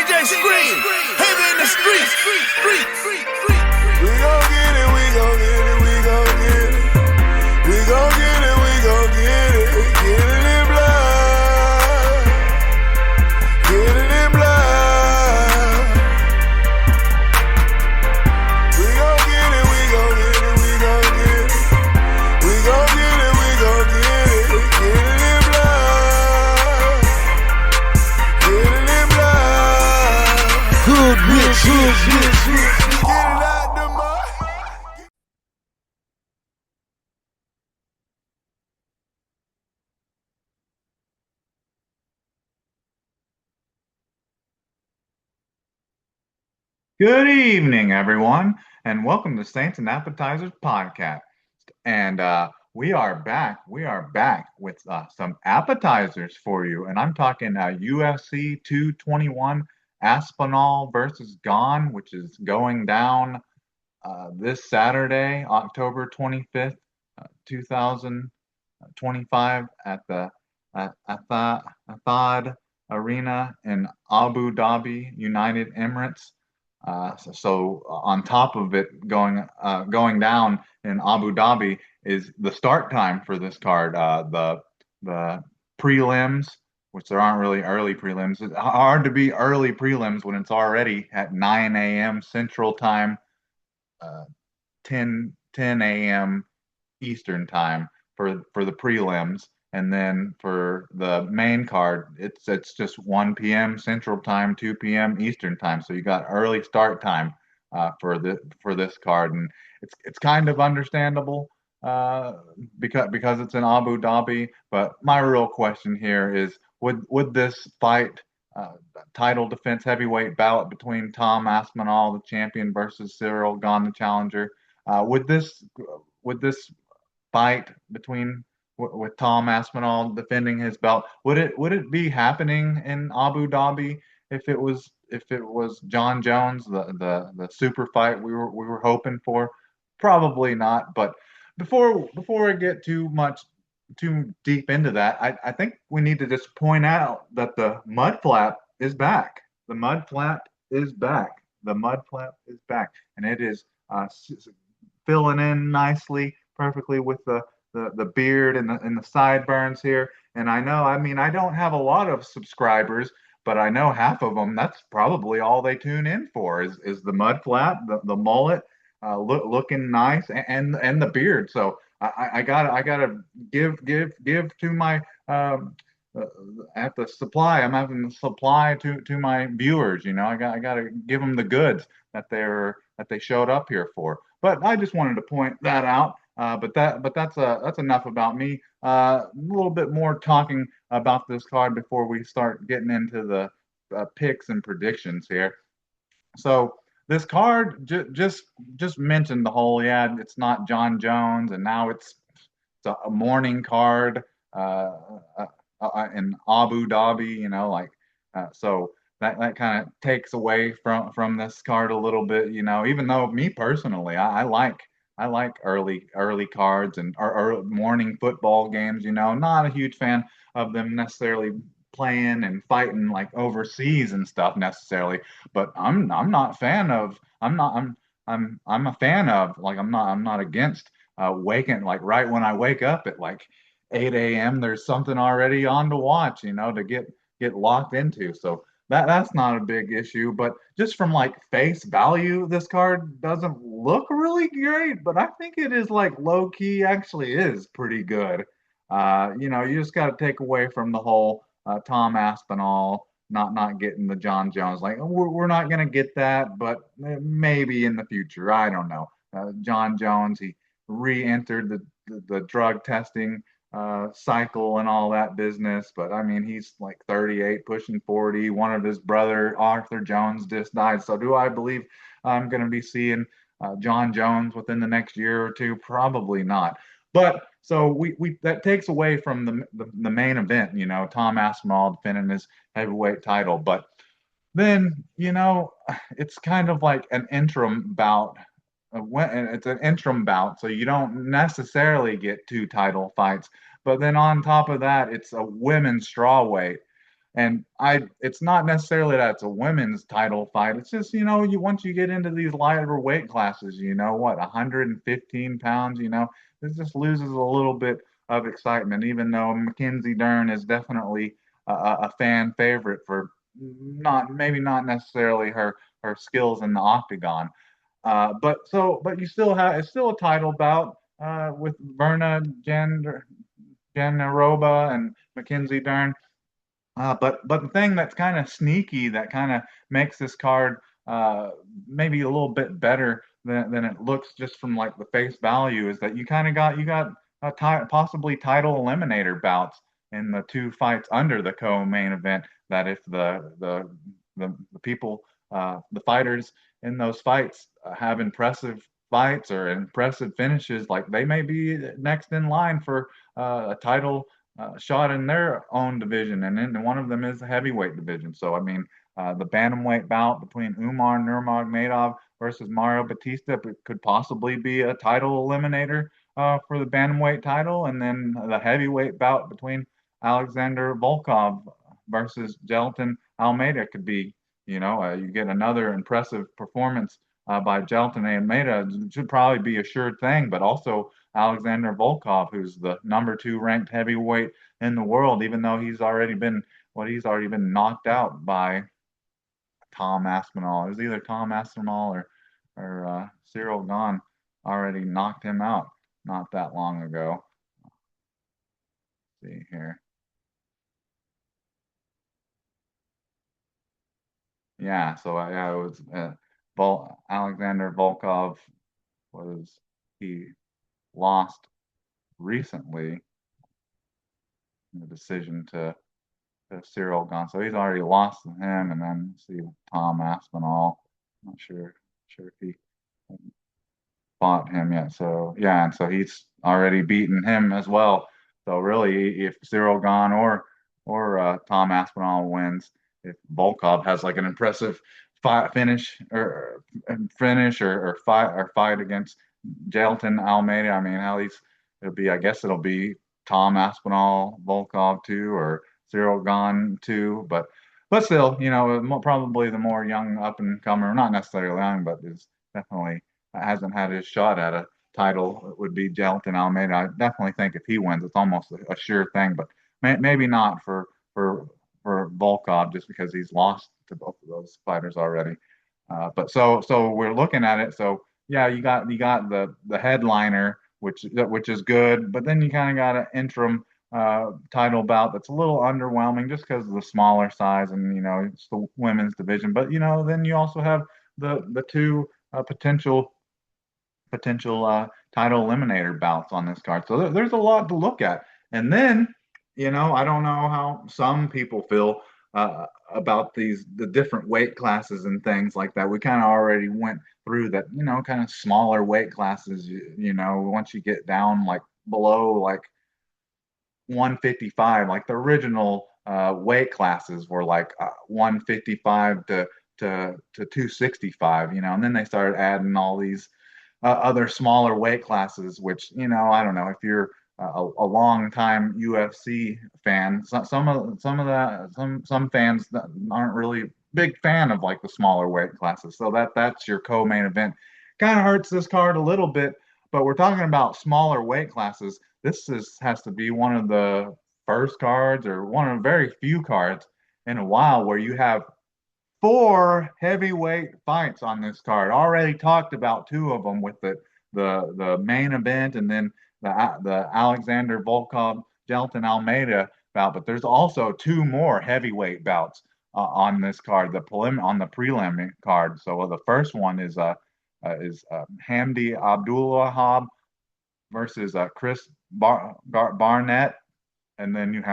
DJ Scream, heavy in the streets. We gon' get it, we gon' get it, we gon' get it. We gon' get it, we gon' get it. Get it in blood. Get it in blood. We gon' get it, we gon' get it, we gon' get it. We gon' get it, we gon' get it. Get it in blood. Get it in blood. Hood rich. Get it out the mud. Good evening, everyone, and welcome to Saints and Appetizers podcast. And we are back. We are back with some appetizers for you. And I'm talking UFC 221 Aspinall versus Gane, which is going down this Saturday, October 25th, 2025, at the Athad Arena in Abu Dhabi, United Emirates. So on top of it going down in Abu Dhabi is the start time for this card. The prelims, which there aren't really early prelims. It's hard to be early prelims when it's already at 9 a.m. Central Time, 10 a.m. Eastern Time for the prelims. And then for the main card, it's just 1 p.m. Central Time, 2 p.m. Eastern Time. So you got early start time for this card, and it's kind of understandable because it's in Abu Dhabi. But my real question here is, would this fight, title defense heavyweight bout between Tom Aspinall, the champion, versus Cyril Gane, the challenger, would this fight between with Tom Aspinall defending his belt, would it be happening in Abu Dhabi if it was John Jones, the super fight we were hoping for? Probably not. But before I get too deep into that, I think we need to just point out that the mud flap is back. The mud flap is back. The mud flap is back, and it is filling in nicely, perfectly with the beard and the sideburns here. And I don't have a lot of subscribers, but I know half of them, that's probably all they tune in for is the mud flap, the mullet, looking nice, and the beard. So I gotta give to my at the supply. I'm having the supply to my viewers. I gotta give them the goods that they showed up here for. But I just wanted to point that out. But that's enough about me. A little bit more talking about this card before we start getting into the picks and predictions here. So this card just mentioned the whole, it's not John Jones, and now it's a morning card in Abu Dhabi. So that kind of takes away from this card a little bit. Even though me personally, I like early cards and or morning football games. Not a huge fan of them necessarily playing and fighting like overseas and stuff necessarily. But I'm not a fan of. I'm a fan of, like, I'm not against waking, like, right when I wake up at like 8 a.m. There's something already on to watch. To get locked into. So that's not a big issue. But just from like face value, this card doesn't look really great, but I think it is, like, low key actually is pretty good. You just got to take away from the whole Tom Aspinall not getting the John Jones. Like, we're not gonna get that, but maybe in the future. I don't know. John Jones, he re-entered the drug testing cycle and all that business. But I mean, he's like 38, pushing 40. One of his brother, Arthur Jones, just died. So do I believe I'm going to be seeing John Jones within the next year or two? Probably not. But so we that takes away from the main event, Tom Aspinall defending his heavyweight title. But then, it's kind of like an interim bout. It's an interim bout, so you don't necessarily get two title fights. But then on top of that, it's a women's strawweight. And it's not necessarily that it's a women's title fight. It's just, you once you get into these lighter weight classes, 115 pounds, this just loses a little bit of excitement, even though Mackenzie Dern is definitely a fan favorite for maybe not necessarily her skills in the octagon. But you still have it's still a title bout with Verna Jandiroba and Mackenzie Dern. But the thing that's kind of sneaky that kind of makes this card uh, maybe a little bit better than it looks just from like the face value is that you got possibly title eliminator bouts in the two fights under the co-main event. That if the people the fighters in those fights have impressive fights or impressive finishes, like they may be next in line for a title shot in their own division, and then one of them is the heavyweight division. So, I mean, the bantamweight bout between Umar Nurmagomedov versus Mario Batista could possibly be a title eliminator for the bantamweight title, and then the heavyweight bout between Alexander Volkov versus Gelton Almeida could be, you get another impressive performance by Gelton Almeida. It should probably be a sure thing, but also Alexander Volkov, who's the number two ranked heavyweight in the world, even though he's already been knocked out by Tom Aspinall. It was either Tom Aspinall or Cyril Gane already knocked him out not that long ago. Let's see here. Yeah, so yeah, it was Alexander Volkov was he lost recently in the decision to Cyril Gane. So he's already lost to him, and then see Tom Aspinall. Not sure if he fought him yet. So yeah, and so he's already beaten him as well. So really, if Cyril Gane or Tom Aspinall wins, if Volkov has like an impressive finish or fight against Gelton Almeida, I mean, at least I guess it'll be Tom Aspinall Volkov too, or Cyril Gane too, but still, probably the more young up and comer, not necessarily young, but is definitely hasn't had his shot at a title. It would be Gelton Almeida. I definitely think if he wins, it's almost a sure thing, but maybe not for Volkov just because he's lost to both of those fighters already. But so we're looking at it. So yeah, you got the headliner, which is good, but then you kind of got an interim title bout that's a little underwhelming just because of the smaller size and it's the women's division. But then you also have the two potential title eliminator bouts on this card. So there's a lot to look at. And then, I don't know how some people feel about the different weight classes and things like that. We kind of already went through that, kind of smaller weight classes, once you get down like below like 155, like the original weight classes were like 155 to 265, and then they started adding all these other smaller weight classes, which I don't know if you're a long time UFC fan. Some fans that aren't really big fan of like the smaller weight classes. So that's your co-main event. Kind of hurts this card a little bit, but we're talking about smaller weight classes. Has to be one of the first cards or one of very few cards in a while where you have four heavyweight fights on this card. Already talked about two of them with the main event and then the Alexander Volkov Gelton Almeida bout. But there's also two more heavyweight bouts on this card, on the prelim card. So the first one is Hamdi Abdulwahab versus Chris Barnett, and then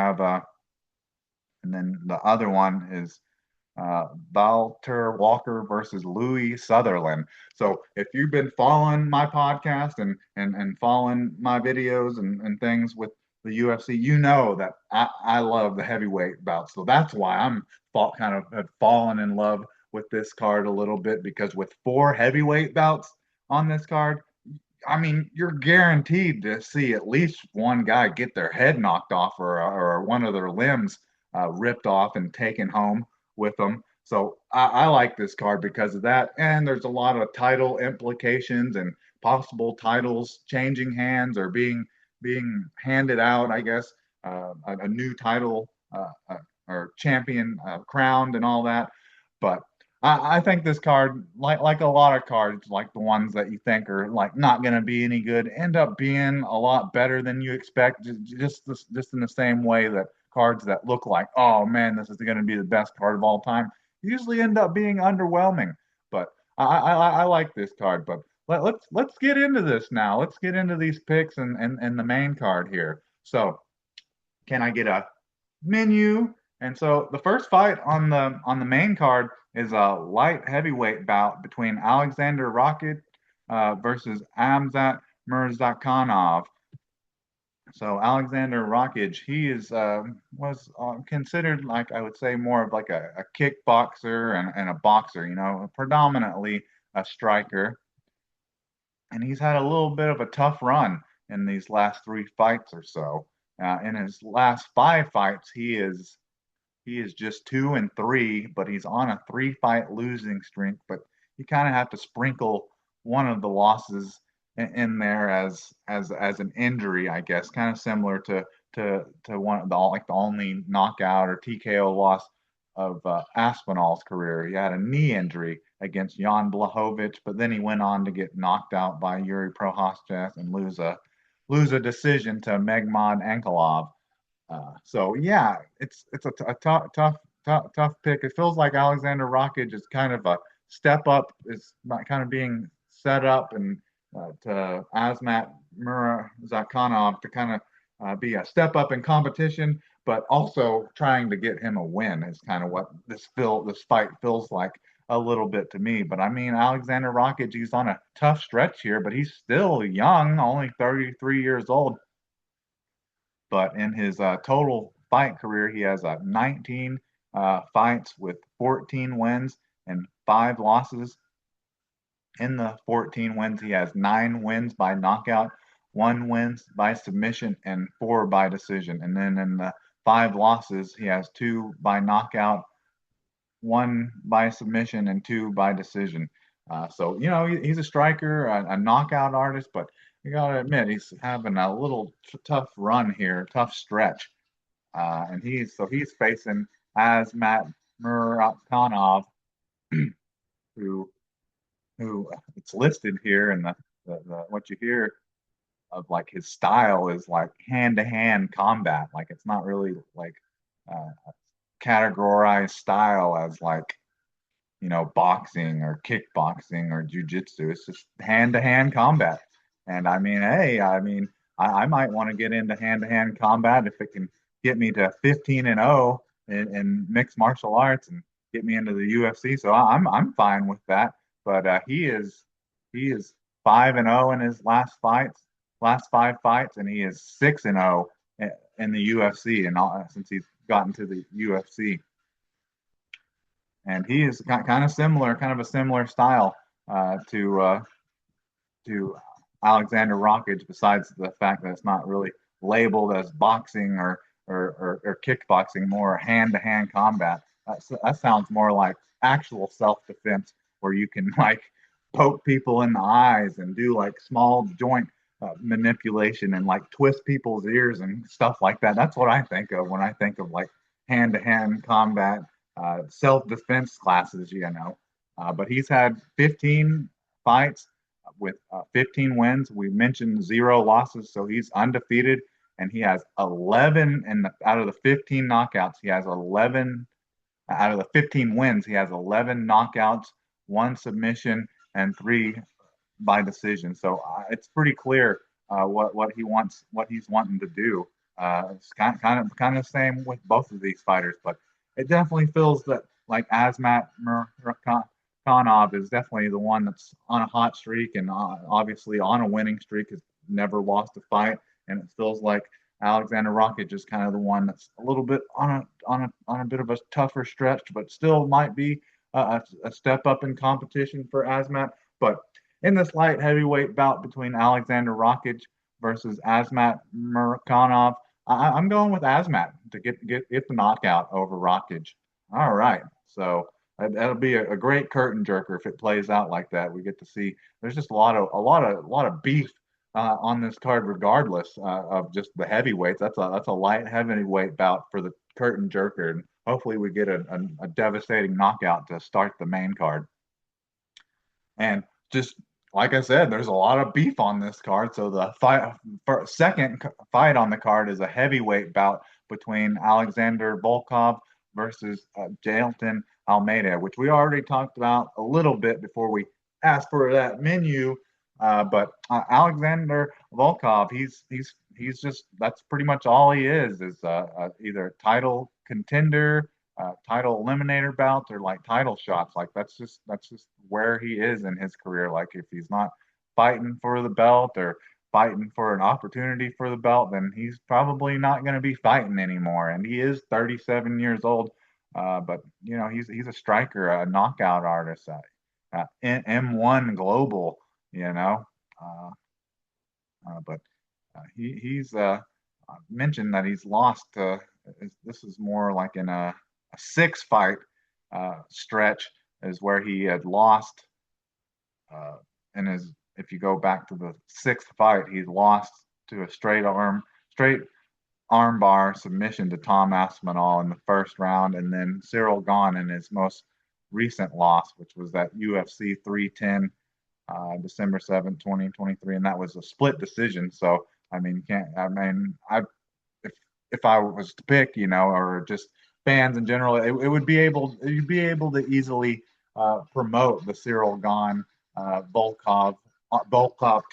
and then the other one is Valter Walker versus Louis Sutherland. So if you've been following my podcast and following my videos and things with the UFC, you know that I love the heavyweight bouts. So that's why kind of have fallen in love with this card a little bit, because with four heavyweight bouts on this card, I mean, you're guaranteed to see at least one guy get their head knocked off or one of their limbs ripped off and taken home with them. So I like this card because of that. And there's a lot of title implications and possible titles changing hands or being handed out, I guess, a new title or champion crowned and all that. But I think this card, like a lot of cards, like the ones that you think are like not going to be any good, end up being a lot better than you expect. Just in the same way that cards that look like, oh man, this is going to be the best card of all time, usually end up being underwhelming. But I like this card. But let's get into this now. Let's get into these picks and the main card here. So can I get a menu? And so the first fight on the main card is a light heavyweight bout between Alexander Rocket versus Amzat Mirzakhanov. So Alexander Rakic, he is was considered like I would say more of like a kickboxer and a boxer, predominantly a striker, and he's had a little bit of a tough run in these last three fights or so. In his last five fights, he is just 2-3, but he's on a three-fight losing streak. But you kind of have to sprinkle one of the losses in there as an injury, I guess, kind of similar to one of the like the only knockout or TKO loss of Aspinall's career. He had a knee injury against Jan Blachowicz, but then he went on to get knocked out by Yuri Prohaska and lose a decision to Megmad Ankalov. So yeah, it's a tough pick. It feels like Alexander Rakic is kind of a step up, is not kind of being set up, and to Azmat Murazakhanov to kind of be a step up in competition, but also trying to get him a win is kind of what this fight feels like a little bit to me. But I mean, Alexander Rakic, he's on a tough stretch here, but he's still young, only 33 years old. But in his total fight career, he has 19 fights with 14 wins and 5 losses. In the 14 wins, he has 9 wins by knockout, 1 wins by submission, and 4 by decision. And then in the 5 losses, he has 2 by knockout, 1 by submission, and 2 by decision. So he's a striker, a knockout artist, but you gotta admit he's having a little tough run here, tough stretch, and he's facing Azmat Muratkanov, who it's listed here, and the what you hear of like his style is like hand to hand combat, like it's not really like categorized style as like boxing or kickboxing or jujitsu. It's just hand to hand combat. And I mean, hey, I might want to get into hand to hand combat if it can get me to 15-0 in mixed martial arts and get me into the UFC. So I'm fine with that. But he is 5-0 in his last 5 fights, and he is 6-0 in the UFC, and since he's gotten to the UFC. And he is kind of a similar style to Alexander Rakic, besides the fact that it's not really labeled as boxing or kickboxing, more hand-to-hand combat. That sounds more like actual self-defense, where you can like poke people in the eyes and do like small joint manipulation and like twist people's ears and stuff like that. That's what I think of when I think of like hand-to-hand combat, self-defense classes. But he's had 15 fights with 15 wins. We mentioned 0 losses, so he's undefeated, and he has 11 out of the 15 knockouts. He has 11 out of the 15 wins. He has 11 knockouts, 1 submission, and 3 by decision. So it's pretty clear what he's wanting to do. It's kind of the same with both of these fighters, but it definitely feels that like Azmat Muratkanov is definitely the one that's on a hot streak and obviously on a winning streak, has never lost a fight, and it feels like Alexander Rakic is kind of the one that's a little bit on a bit of a tougher stretch, but still might be a step up in competition for Azmat. But in this light heavyweight bout between Alexander Rakic versus Azmat Muratkanov, I'm going with Asmat to get the knockout over Rockage. All right, so that'll be a great curtain jerker if it plays out like that. We get to see there's just a lot of beef on this card, regardless of just the heavyweights. That's a light heavyweight bout for the curtain jerker, and hopefully we get a devastating knockout to start the main card. And just like I said, there's a lot of beef on this card. So the second fight on the card is a heavyweight bout between Alexander Volkov versus Jailton Almeida, which we already talked about a little bit before we asked for that menu. But Alexander Volkov, he's just that's pretty much all he is either a title contender, title eliminator bouts, or like title shots. Like that's just where he is in his career. Like if he's not fighting for the belt or fighting for an opportunity for the belt, then he's probably not going to be fighting anymore. And he is 37 years old. But he's a striker, a knockout artist, M1 Global. You know, uh, but he's mentioned that he's lost. This is more like in a six fight stretch is where he had lost. And his if you go back to the sixth fight, he lost to a straight arm bar submission to Tom Aspinall in the first round, and then Cyril Gane in his most recent loss, which was that UFC 310 December 7th, 2023, and that was a split decision. So I mean, you can't. I mean, if if I was to pick, or just fans in general, it would be able you'd be able to easily promote the Cyril Gane Volkov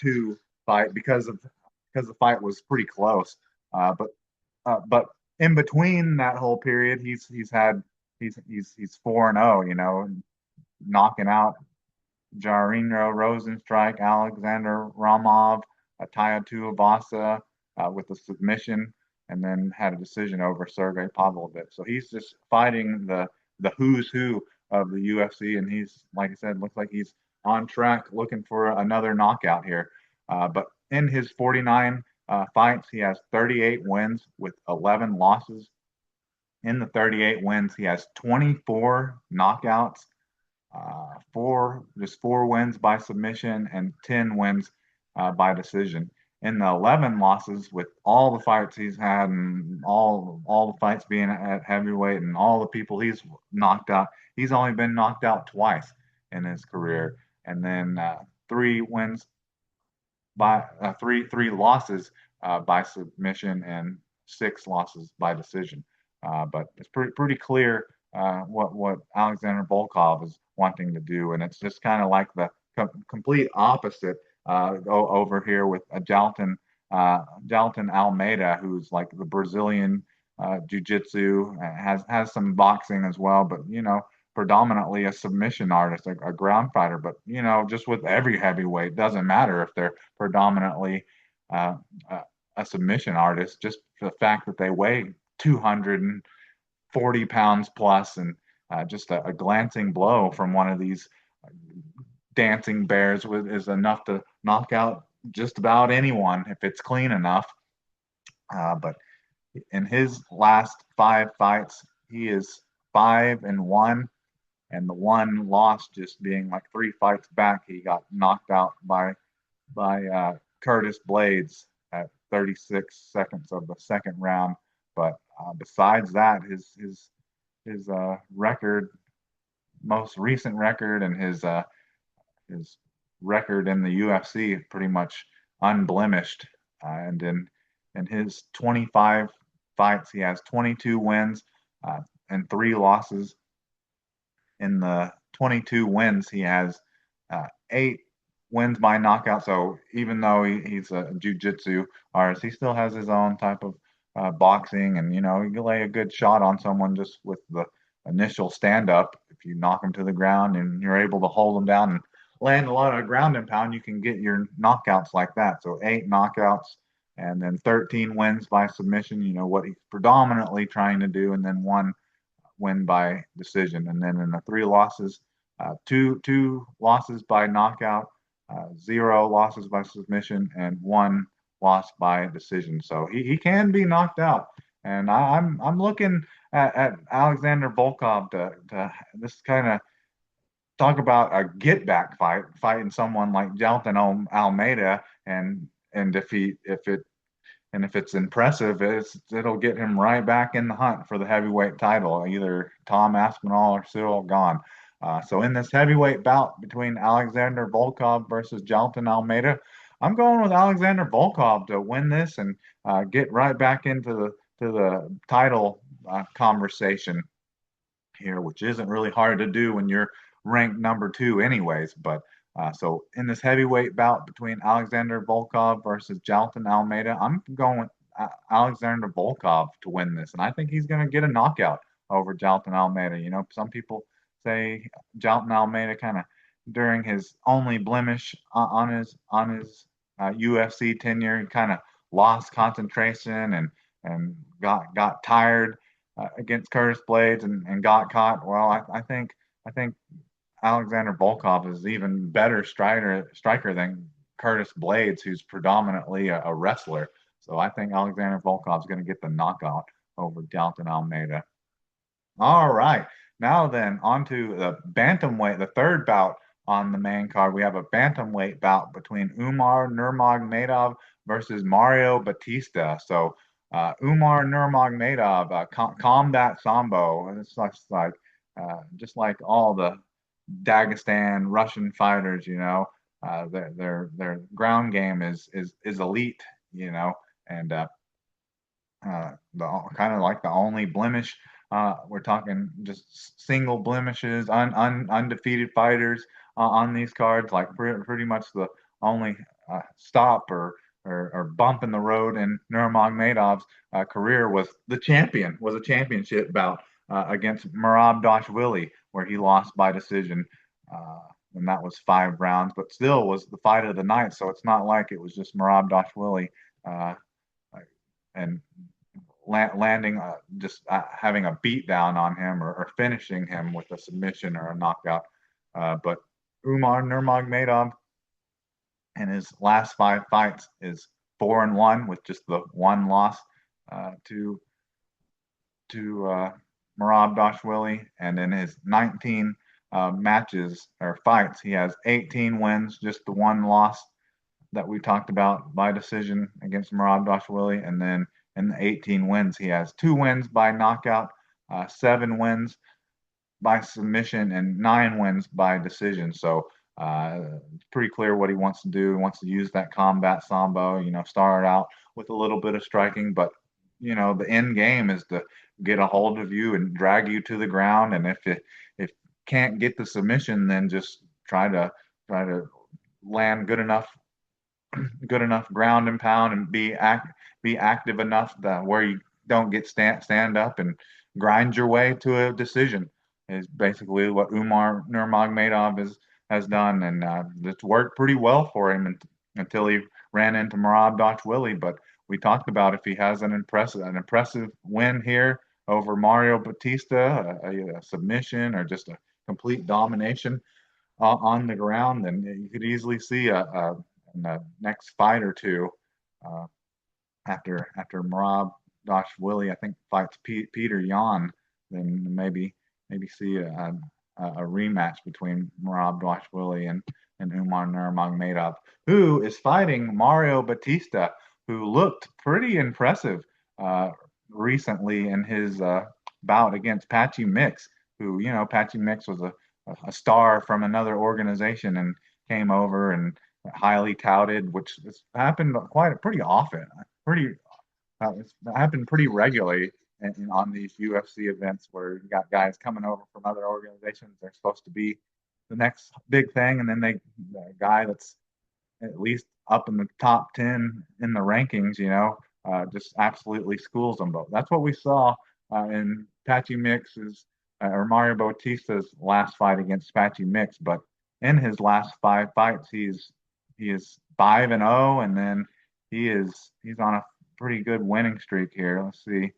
two fight because the fight was pretty close. But in between that whole period, he's 4-0, knocking out Jairzinho Rosenstrike, Alexander Ramov, Taya Tuivasa with a submission, and then had a decision over Sergey Pavlovich. So he's just fighting the who's who of the UFC, and he's, like I said, looks like he's on track looking for another knockout here. But in his 49 fights, he has 38 wins with 11 losses. In the 38 wins, he has 24 knockouts, four wins by submission, and 10 wins by decision. In the 11 losses, with all the fights he's had and all the fights being at heavyweight and all the people he's knocked out, he's only been knocked out twice in his career. And then three wins by three losses by submission and six losses by decision. But it's pretty clear what Alexander Volkov is wanting to do, and it's just kind of like the complete opposite over here with Jalton Almeida, who's like the Brazilian jiu-jitsu, has some boxing as well, but predominantly a submission artist, a ground fighter. But just with every heavyweight, doesn't matter if they're predominantly uh, a submission artist. Just the fact that they weigh 240 pounds plus, and just a glancing blow from one of these dancing bears is enough to knock out just about anyone if it's clean enough. But in his last five fights, he is 5-1, and the one loss just being like three fights back, he got knocked out by Curtis Blades at 36 seconds of the second round. But besides that, his record, most recent record, and his record in the UFC is pretty much unblemished. And in his 25 fights, he has 22 wins and three losses. In the 22 wins, he has 8 wins by knockout. So even though he's a jiu-jitsu artist, he still has his own type of boxing, and he can lay a good shot on someone just with the initial stand up. If you knock them to the ground and you're able to hold them down and land a lot of ground and pound, you can get your knockouts like that. So 8 knockouts, and then 13 wins by submission, what he's predominantly trying to do, and then 1 win by decision. And then in the three losses, two losses by knockout, 0 losses by submission, and 1 lost by decision. So he can be knocked out. And I'm looking at Alexander Volkov to this kind of talk about a get back fight, fighting someone like Jalton Almeida and defeat if it's impressive, it'll get him right back in the hunt for the heavyweight title, either Tom Aspinall or Cyril Gane. So in this heavyweight bout between Alexander Volkov versus Jalton Almeida, I'm going with Alexander Volkov to win this and get right back into the title conversation here, which isn't really hard to do when you're ranked number two, anyways. But so in this heavyweight bout between Alexander Volkov versus Jalton Almeida, I'm going with Alexander Volkov to win this, and I think he's going to get a knockout over Jalton Almeida. You know, some people say Jalton Almeida kind of during his only blemish on his UFC tenure, he kind of lost concentration and got tired against Curtis Blades and got caught. Well, I think Alexander Volkov is even better striker than Curtis Blades, who's predominantly a wrestler. So I think Alexander Volkov is going to get the knockout over Dalton Almeida. All right. Now then, on to the bantamweight, the third bout on the main card. We have a bantamweight bout between Umar Nurmagomedov versus Mario Batista. So Umar Nurmagomedov, combat sambo. It's just like all the Dagestan Russian fighters, their ground game is elite, and the kind of like the only blemish. We're talking just single blemishes, undefeated fighters on these cards. Like pretty much the only stop or bump in the road in Nurmagomedov's career was a championship bout against Merab Dashvili, where he lost by decision. And that was 5 rounds, but still was the fight of the night. So it's not like it was just Merab Dashvili uh, and landing just having a beat down on him or finishing him with a submission or a knockout. But Umar Nurmagomedov in his last 5 fights is 4-1 with just the one loss to Merab Dashvili, and in his 19 matches or fights, he has 18 wins, just the one loss that we talked about by decision against Merab Dashvili, and then in the 18 wins, he has 2 wins by knockout, 7 wins by submission, and 9 wins by decision. So it's pretty clear what he wants to do. He wants to use that combat sambo, start out with a little bit of striking, but the end game is to get a hold of you and drag you to the ground. And if can't get the submission, then just try to land good enough ground and pound and be active enough that where you don't get stand up and grind your way to a decision is basically what Umar Nurmagomedov has done, and it's worked pretty well for him until he ran into Merab Dashvili. But we talked about if he has an impressive win here over Mario Batista, a submission or just a complete domination on the ground, then you could easily see in the next fight or two uh, after Merab Dashvili, I think fights Peter Yan, then maybe see a rematch between Merab Dashvili and Umar Nurmagomedov, who is fighting Mario Batista, who looked pretty impressive recently in his bout against Patchy Mix, who, Patchy Mix was a star from another organization and came over and highly touted, which has happened pretty often, it's happened pretty regularly on these UFC events where you got guys coming over from other organizations. They're supposed to be the next big thing, and then the guy that's at least up in the top 10 in the rankings, just absolutely schools them. But that's what we saw in Patchy Mix's or Mario Bautista's last fight against Patchy Mix. But in his last 5 fights, he is 5-0, and then he's on a pretty good winning streak here. Let's see.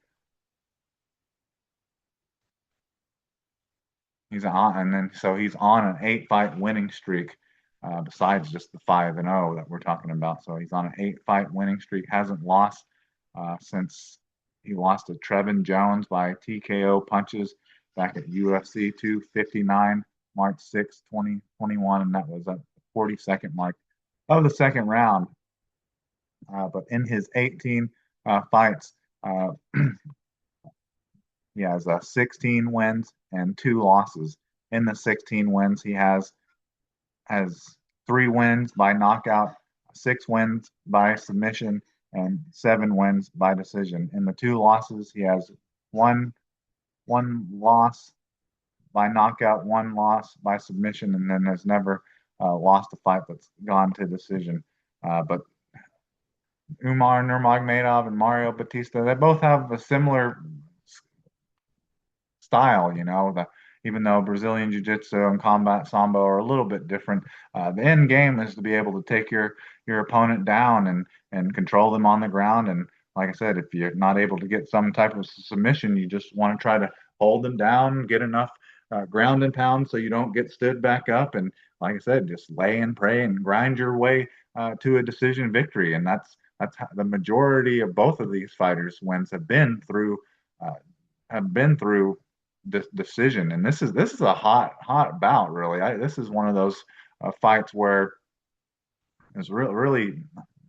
He's on an 8-fight winning streak. besides just the 5-0 that we're talking about. So he's on an 8-fight winning streak, hasn't lost since he lost to Trevin Jones by TKO punches back at UFC 259, March 6, 2021, and that was at the 42nd mark of the second round. But in his 18 fights, uh, he has 16 wins and 2 losses. In the 16 wins, he has 3 wins by knockout, 6 wins by submission, and 7 wins by decision. In the 2 losses, he has one loss by knockout, 1 loss by submission, and then has never lost a fight that's gone to decision. But Umar Nurmagomedov and Mario Batista, they both have a similar style, even though Brazilian Jiu-Jitsu and combat sambo are a little bit different. The end game is to be able to take your opponent down and control them on the ground. And like I said, if you're not able to get some type of submission, you just want to try to hold them down, get enough ground and pound so you don't get stood back up. And like I said, just lay and pray and grind your way to a decision victory. And that's how the majority of both of these fighters' wins uh, have been through decision. And this is a hot bout, really. This is one of those fights where it's really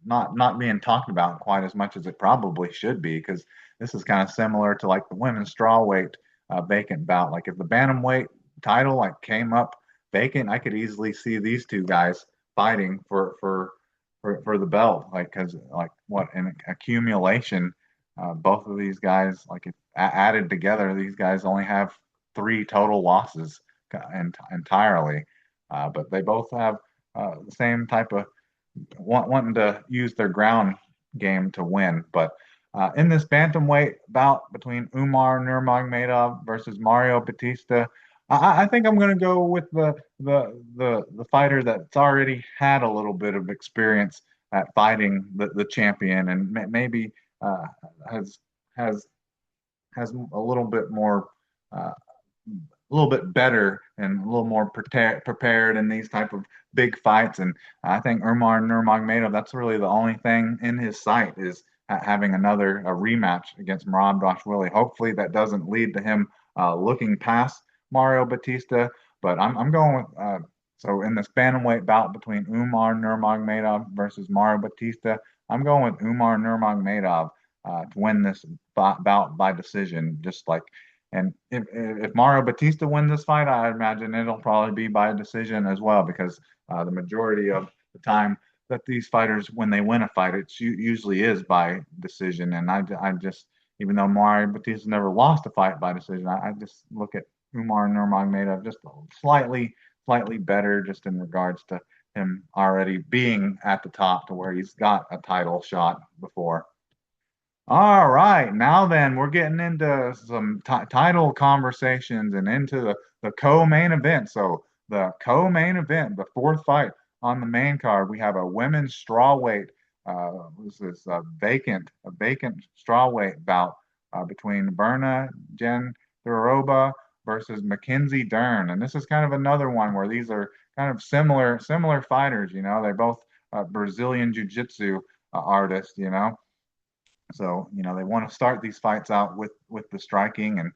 not being talked about quite as much as it probably should be, because this is kind of similar to like the women's strawweight vacant bout. Like if the bantamweight title like came up vacant, I could easily see these two guys fighting for the belt. Like because like what an accumulation. Both of these guys, like if added together, these guys only have 3 total losses entirely. But they both have the same type of wanting to use their ground game to win. But in this bantamweight bout between Umar Nurmagomedov versus Mario Batista, I think I'm going to go with the fighter that's already had a little bit of experience at fighting the champion, and maybe uh, has has has a little bit more a little bit better and a little more prepared in these type of big fights. And I think Umar Nurmagomedov, that's really the only thing in his sight is having a rematch against Merab Dvalishvili. Hopefully that doesn't lead to him looking past Mario Batista. But I'm going with so in this bantamweight bout between Umar Nurmagomedov versus Mario Batista, I'm going with Umar Nurmagomedov to win this bout by decision, just like. And if Mario Batista wins this fight, I imagine it'll probably be by decision as well, because the majority of the time that these fighters, when they win a fight, it usually is by decision. And I just, even though Mario Batista never lost a fight by decision, I just look at Umar Nurmagomedov just slightly better, just in regards to him already being at the top to where he's got a title shot before. All right, now then, we're getting into some title conversations and into the co-main event. So the co-main event, the fourth fight on the main card, we have a women's strawweight. This is a vacant strawweight bout between Berna Jandiroba versus Mackenzie Dern, and this is kind of another one where these are kind of similar fighters. They're both Brazilian jiu-jitsu artists. So, they want to start these fights out with the striking, and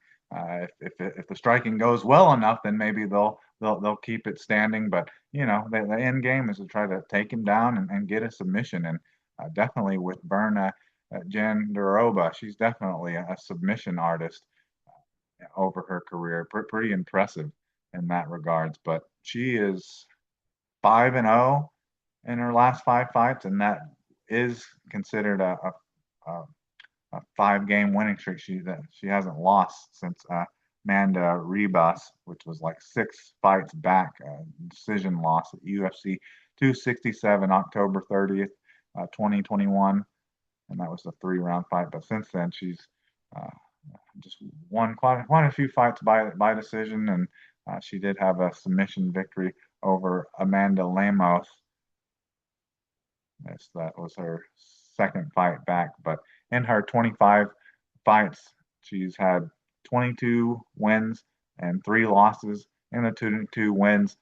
if the striking goes well enough, then maybe they'll keep it standing. But the end game is to try to take him down and get a submission. And definitely with Berna Jandiroba, she's definitely a submission artist over her career. Pretty impressive in that regards. But she is 5-0 in her last 5 fights, and that is considered a, a 5-game winning streak. She hasn't lost since Amanda Ribas, which was like 6 fights back, decision loss at UFC 267, October 30th, 2021, and that was a 3-round fight. But since then, she's uh, just won quite a few fights by decision, and she did have a submission victory over Amanda Lemos. Yes, that was her second fight back. But in her 25 fights, she's had 22 wins and 3 losses. In the two wins,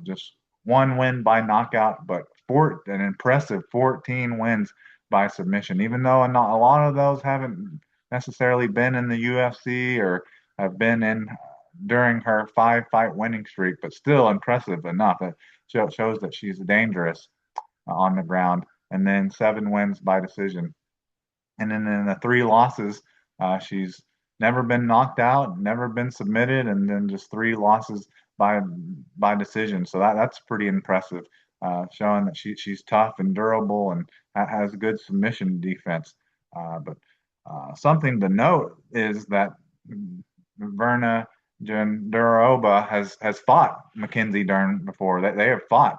just one win by knockout, but an impressive 14 wins by submission. Even though not a lot of those haven't necessarily been in the UFC or have been in during her 5 fight winning streak, but still impressive enough. It shows that she's dangerous on the ground. And then 7 wins by decision. And then in the 3 losses, she's never been knocked out, never been submitted, and then just 3 losses by decision. So that's pretty impressive, showing that she's tough and durable and has good submission defense. But something to note is that Verna Jandiroba has fought Mackenzie Dern before. They have fought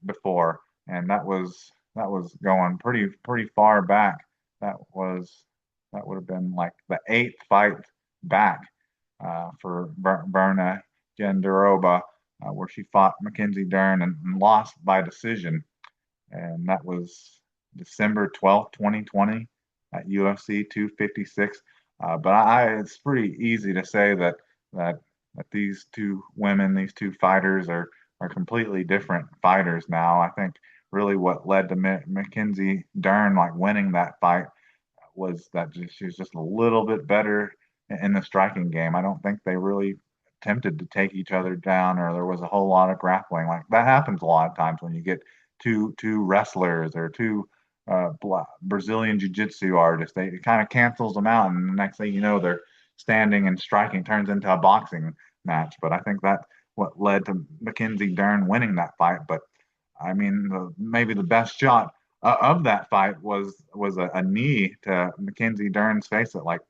before, and that was going pretty far back. That would have been like the 8th fight back for Berna Jandiroba, where she fought Mackenzie Dern and lost by decision, and that was December 12th, 2020 at UFC 256. But it's pretty easy to say that these two women, these two fighters, are completely different fighters now. I think really what led to Mackenzie Dern like winning that fight was that she was just a little bit better in the striking game. I don't think they really attempted to take each other down, or there was a whole lot of grappling. Like that happens a lot of times when you get two wrestlers or two Brazilian jiu-jitsu artists. It kind of cancels them out, and the next thing you know, they're standing and striking turns into a boxing match. But I think that what led to Mackenzie Dern winning that fight. But I mean, maybe the best shot of that fight was a knee to Mackenzie Dern's face that like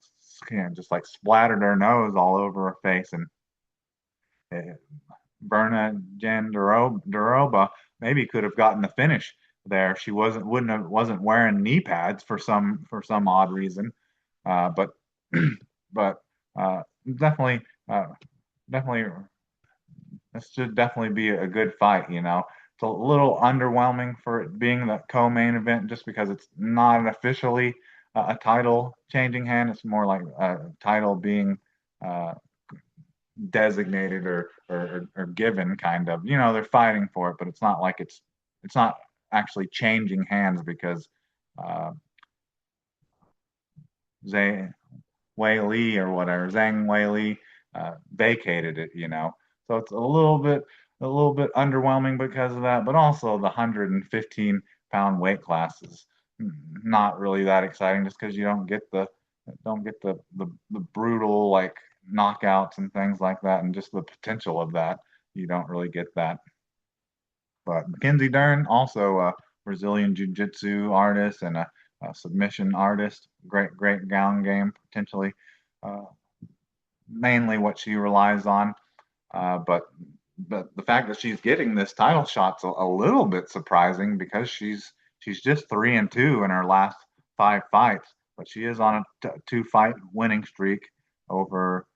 just like splattered her nose all over her face, and Berna Jandiroba maybe could have gotten the finish there. She wasn't wearing knee pads for some odd reason, but but definitely definitely this should definitely be a good fight. It's a little underwhelming for it being the co-main event just because it's not officially a title changing hand. It's more like a title being uh, designated or given kind of. They're fighting for it, but it's not like it's not actually changing hands because uh, Zay Wei Li or whatever, Zhang Wei Li vacated it. So it's a little bit underwhelming because of that, but also the 115-pound weight class is not really that exciting just because you don't get the brutal like knockouts and things like that, and just the potential of that. You don't really get that. But Mackenzie Dern, also a Brazilian Jiu-Jitsu artist and a submission artist, great ground game potentially. Uh, Mainly what she relies on. But the fact that she's getting this title shot's a little bit surprising because she's just 3-2 in her last 5 fights, but she is on a 2 fight winning streak over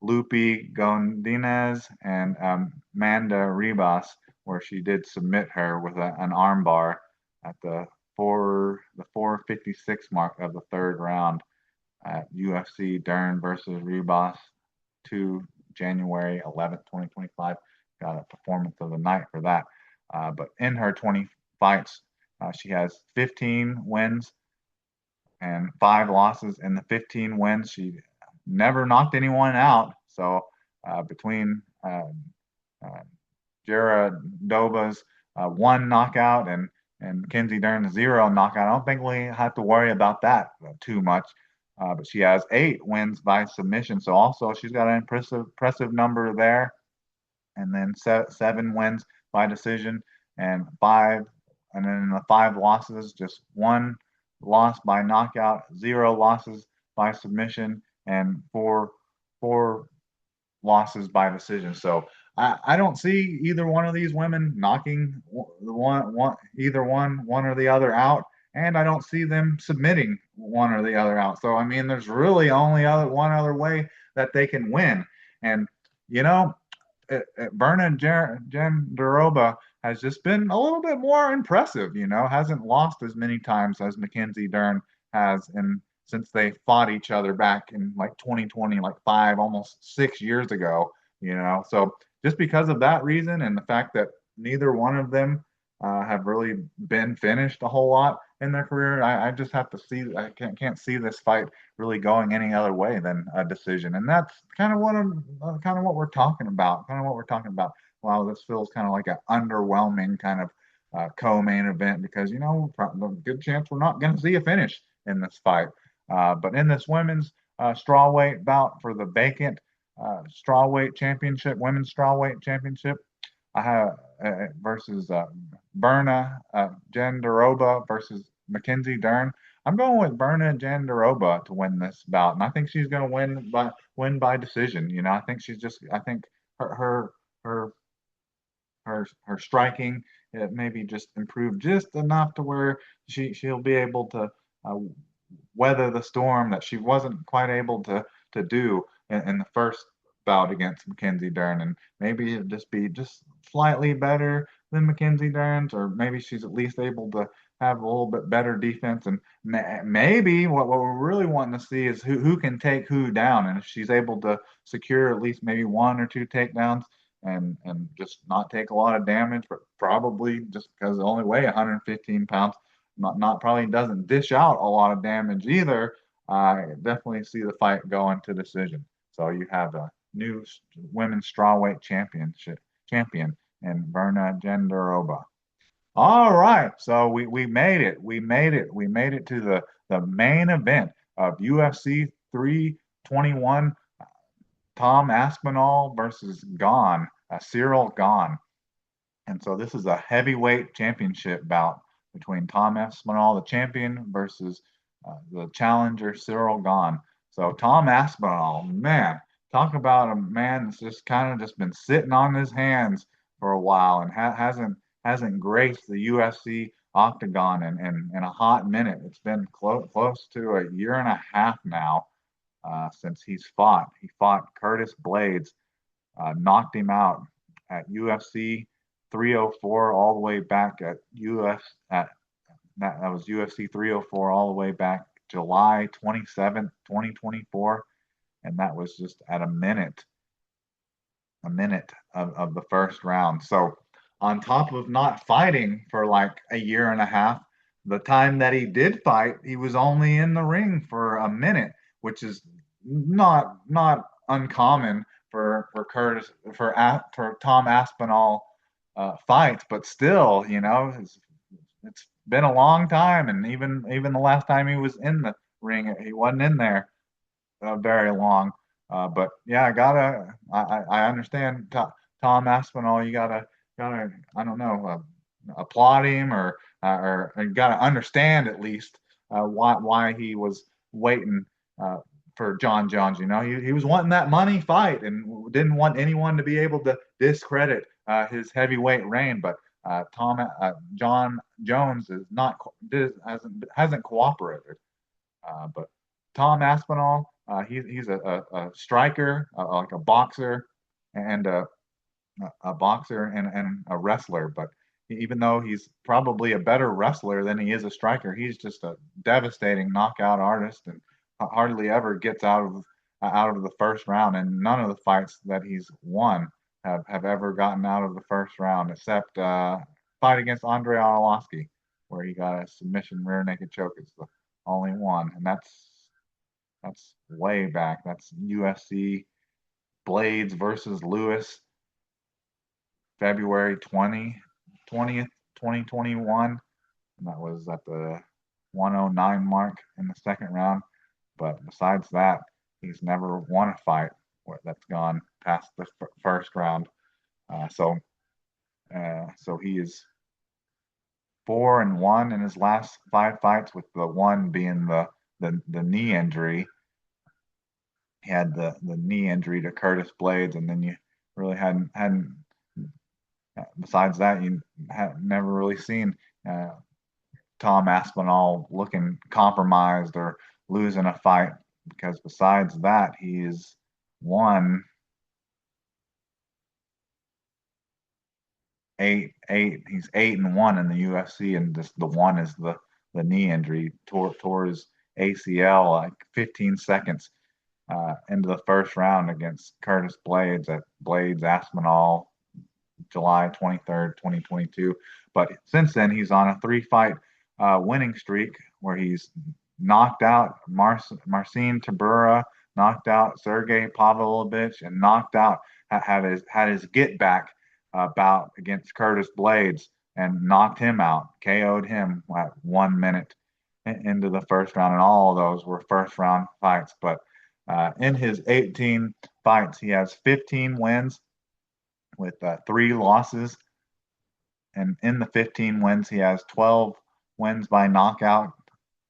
Lupi Gondinez and Amanda Ribas, where she did submit her with an armbar at the 456 mark of the third round at UFC Dern versus Ribas 2 January 11th, 2025. Got a performance of the night for that. But in her 20 fights, she has 15 wins and 5 losses. In the 15 wins, she never knocked anyone out. So between uh, Jara Doba's 1 knockout and Mackenzie Dern's 0 knockout, I don't think we have to worry about that too much. But she has 8 wins by submission, so also she's got an impressive number there. And then 7 wins by decision, and then the 5 losses, just 1 loss by knockout, 0 losses by submission, and four losses by decision. So I don't see either one of these women knocking either one or the other out, and I don't see them submitting one or the other out. So I mean, there's really only one other way that they can win, and you know, Vernon Jandiroba has just been a little bit more impressive. Hasn't lost as many times as Mackenzie Dern has, and since they fought each other back in like 2020, like 5, almost 6 years ago. So just because of that reason and the fact that neither one of them have really been finished a whole lot in their career. I just have to see. I can't see this fight really going any other way than a decision, and that's kind of what we're talking about. Kind of what we're talking about. Wow, this feels kind of like an underwhelming kind of co-main event because a good chance we're not going to see a finish in this fight. But in this women's strawweight bout for the vacant strawweight championship, women's strawweight championship, I have versus Berna Jandiroba versus Mackenzie Dern. I'm going with Berna Jandiroba to win this bout, and I think she's going to win by decision. I think her her her her striking maybe just improved just enough to where she'll be able to uh, weather the storm that she wasn't quite able to do in the first bout against Mackenzie Dern, and maybe it'll just be just slightly better than Mackenzie Dern's, or maybe she's at least able to have a little bit better defense. And maybe what we're really wanting to see is who can take who down, and if she's able to secure at least maybe one or two takedowns and just not take a lot of damage, but probably just because they only weigh 115 pounds, not probably doesn't dish out a lot of damage either. I definitely see the fight going to decision. So you have a new women's strawweight champion in Verna Jandiroba. All right, so we made it. We made it to the main event of UFC 321. Tom Aspinall versus Gane, Cyril Gane. And so this is a heavyweight championship bout between Tom Aspinall, the champion, versus the challenger Cyril Gane. So Tom Aspinall, man, talk about a man that's just kind of just been sitting on his hands for a while and hasn't graced the UFC octagon in a hot minute. It's been close to a year and a half now since he's fought. He fought Curtis Blades, knocked him out at UFC 304 all the way back at that was UFC 304 all the way back July 27th, 2024, and that was just at a minute of the first round. So on top of not fighting for like a year and a half, the time that he did fight, he was only in the ring for a minute, which is not uncommon for Tom Aspinall fights, but still, it's been a long time, and even the last time he was in the ring, he wasn't in there very long. But yeah, I understand Tom Aspinall. You gotta I don't know applaud him or you gotta understand at least why he was waiting for John Jones. He was wanting that money fight and didn't want anyone to be able to discredit his heavyweight reign. But John Jones is not hasn't cooperated. But Tom Aspinall, he's a striker, like a boxer, and a boxer and a wrestler. But even though he's probably a better wrestler than he is a striker, he's just a devastating knockout artist and hardly ever gets out of the first round. And none of the fights that he's won have ever gotten out of the first round, except fight against Andrei Arlovski, where he got a submission rear naked choke. It's the only one, and that's way back. That's UFC Blades versus Lewis, February 20th, 2021. And that was at the 109 mark in the second round. But besides that, he's never won a fight that's gone past the first round. So he is 4-1 in his last 5 fights, with the one being the knee injury. He had the knee injury to Curtis Blades, and then you really hadn't. Besides that, you have never really seen Tom Aspinall looking compromised or losing a fight, because besides that, he's won eight. He's 8-1 in the UFC, and just the one is the knee injury. Tore his ACL like 15 seconds into the first round against Curtis Blades at Blades Aspinall July 23rd, 2022. But since then, he's on a 3-fight winning streak where he's knocked out Marcin Tybura, knocked out Sergey Pavlovich, and knocked out had his get back bout against Curtis Blades and knocked him out, KO'd him at 1 minute into the first round, and all of those were first round fights. But in his 18 fights, he has 15 wins with 3 losses, and in the 15 wins, he has 12 wins by knockout,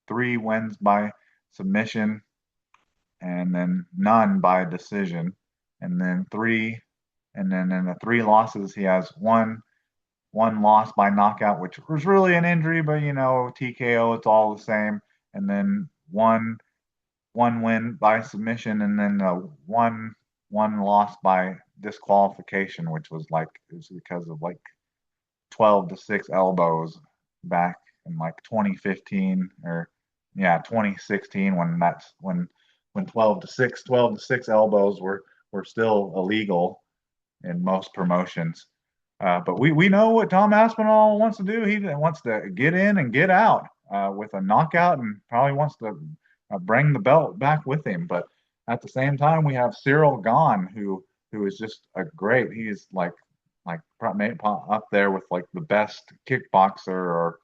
3 wins by submission, and then none by decision, and then in the 3 losses, he has one loss by knockout, which was really an injury, but TKO, it's all the same. And then one win by submission, and then one loss by disqualification, which was because of 12-6 elbows back in 2015 or 2016 when 12-6 elbows were still illegal in most promotions. But we know what Tom Aspinall wants to do. He wants to get in and get out with a knockout, and probably wants to bring the belt back with him. But at the same time, we have Cyril Gane, who is just a great. He's probably up there with the best kickboxer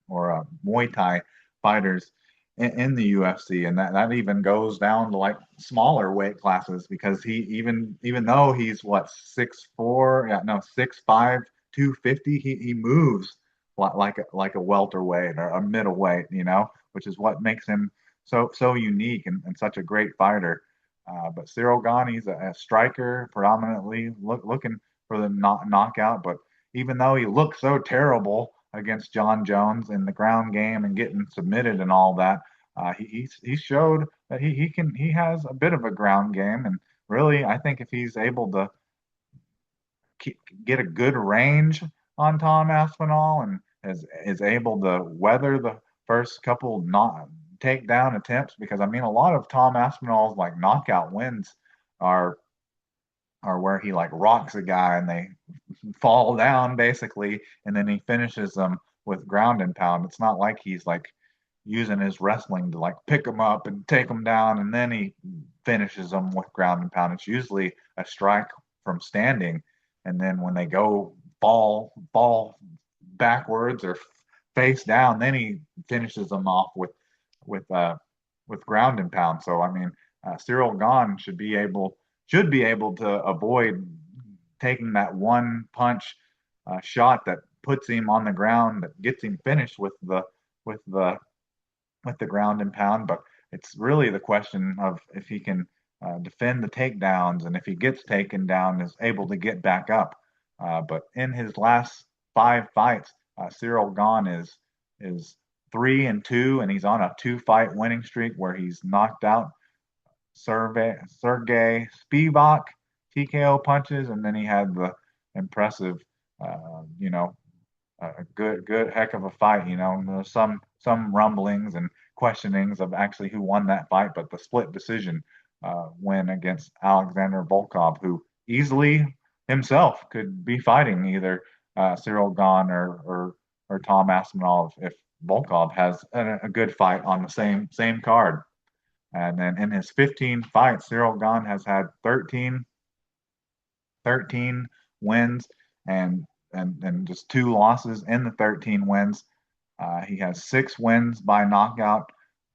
or Muay Thai fighters in the UFC, and that even goes down to smaller weight classes, because he even though he's 6'4", 6'5", 250, he moves like a welterweight or a middleweight, which is what makes him so unique and such a great fighter. But Cyril Gane, he's a striker predominantly, looking for the knockout. But even though he looked so terrible against John Jones in the ground game and getting submitted and all that, he showed that he has a bit of a ground game. And really, I think if he's able to get a good range on Tom Aspinall and is able to weather the first couple takedown attempts, because a lot of Tom Aspinall's knockout wins are where he rocks a guy and they fall down basically, and then he finishes them with ground and pound. It's not like he's using his wrestling to pick them up and take them down and then he finishes them with ground and pound. It's usually a strike from standing, and then when they go fall backwards or face down, then he finishes them off with ground and pound. So Cyril Gane should be able to avoid taking that one punch shot that puts him on the ground, that gets him finished with the ground and pound. But it's really the question of if he can defend the takedowns, and if he gets taken down, is able to get back up. But in his last 5 fights, Cyril Gane is 3-2, and he's on a 2-fight winning streak where he's knocked out Sergey Spivak TKO punches, and then he had the impressive, a good heck of a fight. There's some rumblings and questionings of actually who won that fight, but the split decision win against Alexander Volkov, who easily himself could be fighting either Cyril Gane or Tom Aspinall if Volkov has a good fight on the same card. And then in his 15 fights, Cyril Gane has had 13 wins and just 2 losses in the 13 wins. He has 6 wins by knockout,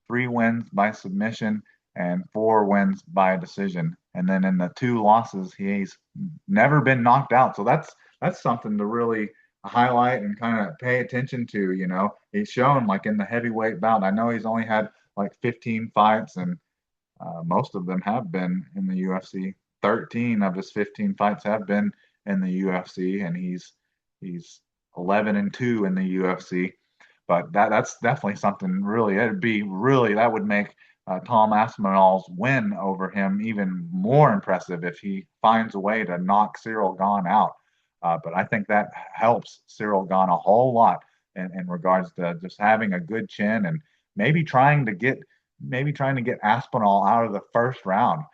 3 wins by submission, and 4 wins by decision. And then in the 2 losses, he's never been knocked out. So that's something to really highlight and kind of pay attention to. He's shown in the heavyweight bout. I know he's only had 15 fights, and most of them have been in the UFC. 13 of his 15 fights have been in the UFC, and he's 11-2 in the UFC. But that's definitely something really. That would make Tom Aspinall's win over him even more impressive if he finds a way to knock Cyril Gane out. But I think that helps Cyril Gane a whole lot in regards to just having a good chin, and maybe trying to get Aspinall out of the first round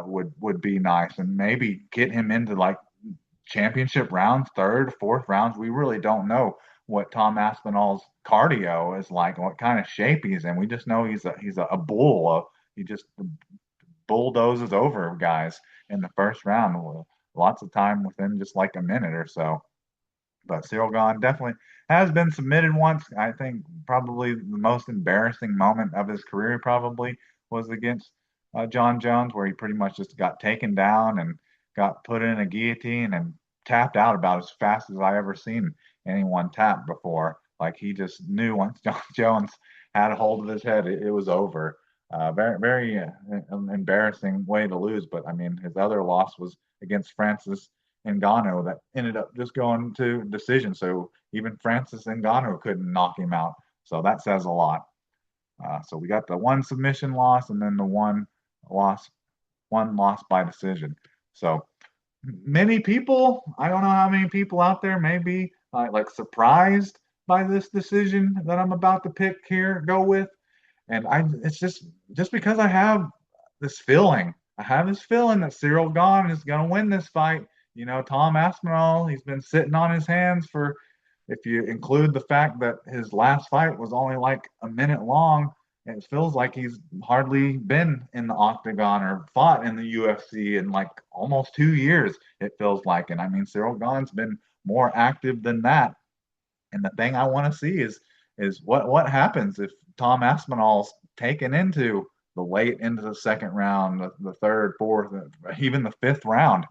would be nice, and maybe get him into championship rounds, third, fourth rounds. We really don't know what Tom Aspinall's cardio is like, what kind of shape he's in. We just know he's a bull. He just bulldozes over guys in the first round. Lots of time within just like a minute or so. But Cyril Gane definitely has been submitted once. I think probably the most embarrassing moment of his career probably was against John Jones, where he pretty much just got taken down and got put in a guillotine and tapped out about as fast as I ever seen anyone tap before. Like he just knew once John Jones had a hold of his head, it was over. Very embarrassing way to lose. But I mean, his other loss was against Francis Ngannou that ended up just going to decision. So even Francis Ngannou couldn't knock him out. So that says a lot. So we got the one submission loss and then the loss, one loss by decision. So many people, I don't know how many people out there may be like surprised by this decision that I'm about to pick here, go with. And it's just because I have this feeling. I have this feeling that Cyril Gane is going to win this fight. You know, Tom Aspinall, he's been sitting on his hands for, if you include the fact that his last fight was only like a minute long, it feels like he's hardly been in the octagon or fought in the UFC in like almost 2 years, it feels like. And I mean, Cyril Gane's been more active than that. And the thing I want to see is what happens if Tom Aspinall's taken into the late into the second round, the third, fourth, even the fifth round.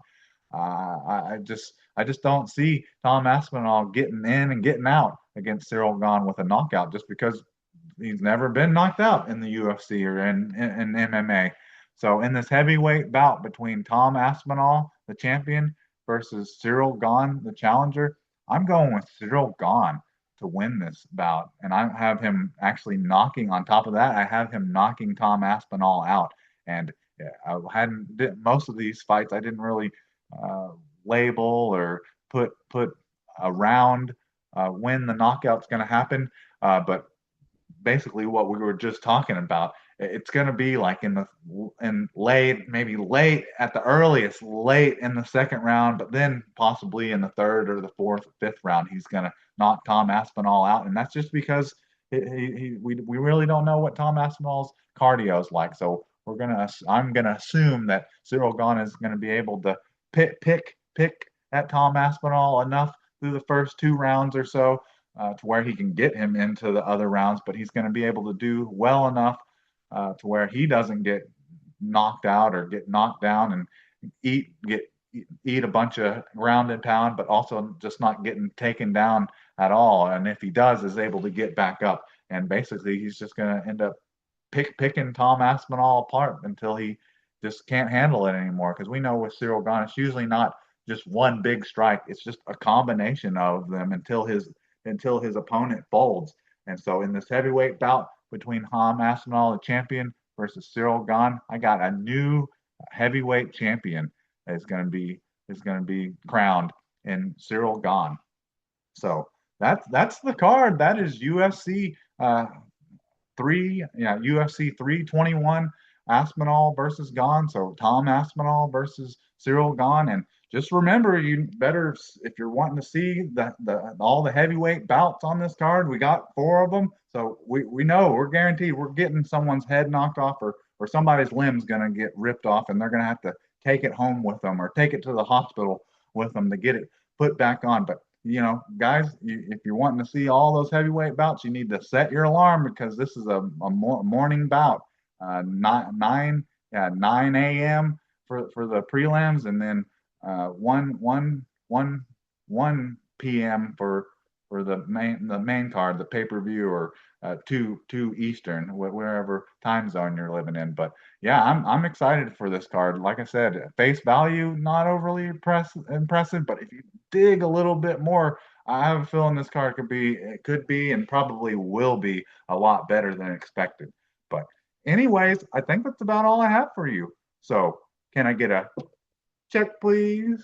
I just don't see Tom Aspinall getting in and getting out against Cyril Gane with a knockout just because he's never been knocked out in the UFC or in MMA. So in this heavyweight bout between Tom Aspinall, the champion, versus Cyril Gane, the challenger, I'm going with Cyril Gane to win this bout. And I have him actually knocking, on top of that, I have him knocking Tom Aspinall out. And I hadn't, most of these fights, I didn't really uh, label or put around when the knockout's going to happen. But basically what we were just talking about. It's going to be like in late, maybe late at the earliest, late in the second round, but then possibly in the third or the fourth, fifth round, he's going to knock Tom Aspinall out, and that's just because we really don't know what Tom Aspinall's cardio is like. So I'm gonna assume that Cyril Gane is going to be able to pick at Tom Aspinall enough through the first two rounds or so to where he can get him into the other rounds, but he's going to be able to do well enough to where he doesn't get knocked out or get knocked down and eat a bunch of ground and pound, but also just not getting taken down at all. And if he does, is able to get back up. And basically, he's just going to end up picking Tom Aspinall apart until he just can't handle it anymore. Because we know with Cyril Gane, it's usually not just one big strike; it's just a combination of them until his opponent folds. And so in this heavyweight bout between Tom Aspinall, the champion, versus Cyril Gane, I got a new heavyweight champion is going to be crowned in Cyril Gane. So that's the card. That is UFC UFC 321, Aspinall versus Gane. So Tom Aspinall versus Cyril Gane. And just remember, you better, if you're wanting to see all the heavyweight bouts on this card, we got four of them. So we know, we're guaranteed we're getting someone's head knocked off, or somebody's limb's going to get ripped off, and they're going to have to take it home with them or take it to the hospital with them to get it put back on. But guys, if you're wanting to see all those heavyweight bouts, you need to set your alarm, because this is a morning bout, 9 a.m. for the prelims, and then 1 p.m. for the main card, the pay-per-view, or 2 Eastern, wherever time zone you're living in. But yeah, I'm excited for this card. Like I said, face value not overly impressive, but if you dig a little bit more, I have a feeling this card could be and probably will be a lot better than expected. But anyways, I think that's about all I have for you. So can I get a check, please?